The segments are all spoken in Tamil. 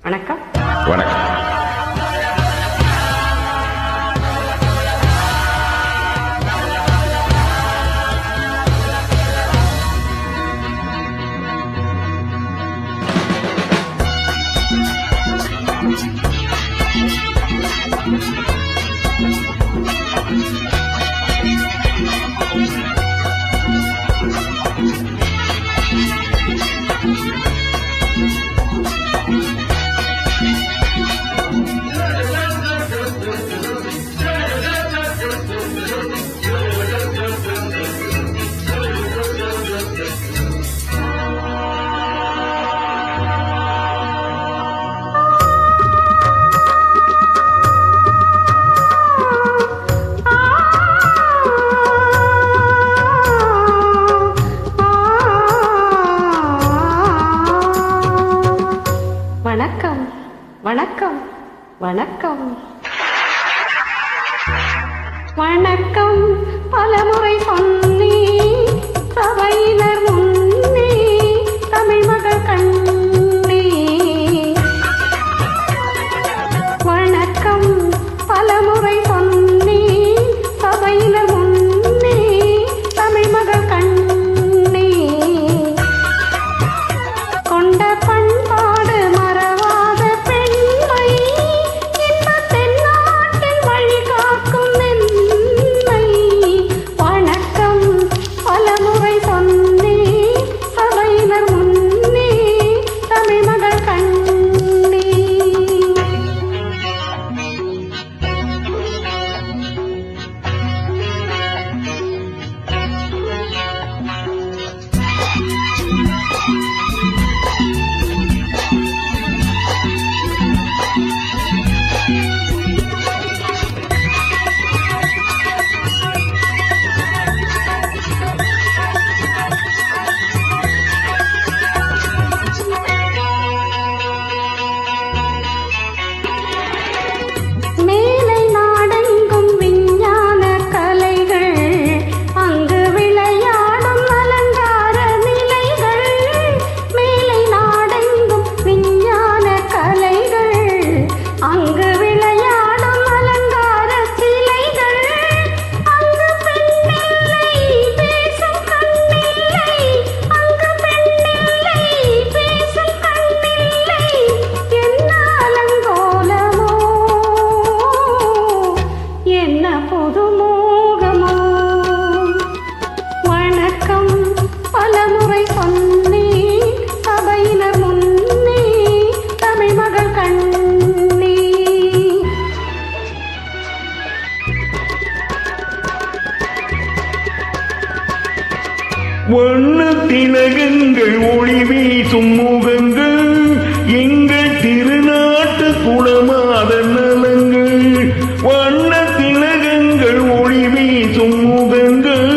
வணக்கம். வணக்கம். வணக்கம் வணக்கம் வணக்கம் வணக்கம். பலமுறை சொன்னி சபையினர் முன்னே தமிழ் மகள் கண்ணே. வணக்கம். பலமுறை சொன்னி சபையினர் முன்னே தமிழ் மகள் கண்ணே. கொண்ட பண்பாடு மறவாத பெண்மை இன்பத் தென்னாட்டின் வழி காக்கும் நன்மை. வணக்கம். பலமுறை சொன்னே சபையினர் முன்னே தமிழ் மகள் கண்ணே. மேலை நாடெங்கும் விஞ்ஞான கலைகள், அங்கு விளையாடும் அலங்கார நிலைகள். மேலை நாடெங்கும் விஞ்ஞான கலைகள், அங்கு விளையாடும் அலங்கார சிலைகள். அங்கு பெண்ணில்லை பேசும் கண்ணில்லை, அங்கு பெண்ணில்லை பேசும் கண்ணில்லை. என்ன அலங்கோலமோ, என்ன புதுமோகமோ. வணக்கம். பலமுறை சொன்னே சபையினர் முன்னே தமிழ் மகள் கண்ணே. வண்ண திலகங்கள் ஒளி வீசும் முகங்கள், எங்கள் திருநாட்டு குளமாத நலங்கள். வண்ண திலகங்கள் ஒளி வீசும் முகங்கள்,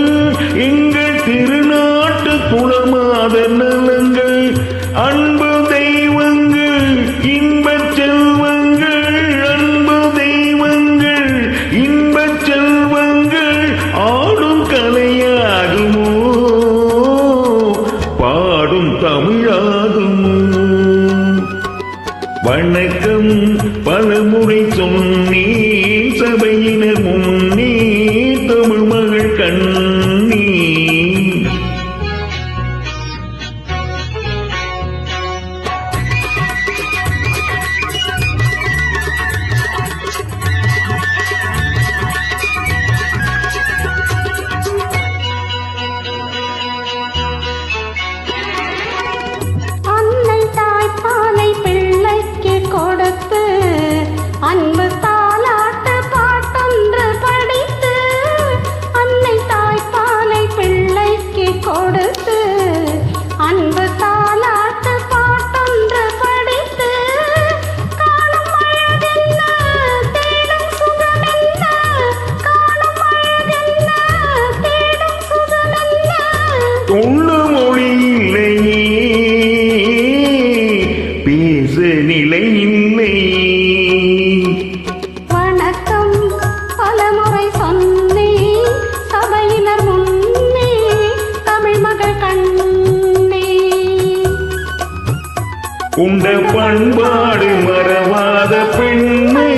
எங்கள் திருநாட்டு குளமாத நலங்கள். அன்பு தெய்வங்கள் இன்பச் செல்வங்கள், அன்பு தெய்வங்கள் இன்பச் செல்வங்கள். ஆடும் கலையாகுமோ, பாடும் தமிழாகுமோ. வணக்கம். பலமுறை சொன்னே சபையினர் முன்னே தமிழ் மகள் கண்ணே. அன்னை தாய்ப்பாலை பிள்ளைக்கு கொடுத்து, அன்பு தாலாட்டு பாட்டொன்று படித்து. அன்னை தாய்ப்பாலை பிள்ளைக்கு கொடுத்து, அன்பு தாலாட்டு பாட்டொன்று படித்து. காணும் அழகென்ன, தேடும் சுகமென்ன, காணும் அழகென்ன, தேடும் சுகமென்ன. தொள்ள மொழி இல்லையே, பேச நிலை இல்லை. வணக்கம். பலமுறை சொன்னே சபையினர் முன்னே தமிழ் மகள் கண்ணே. உண்ட பண்பாடு மறவாத பெண்ணை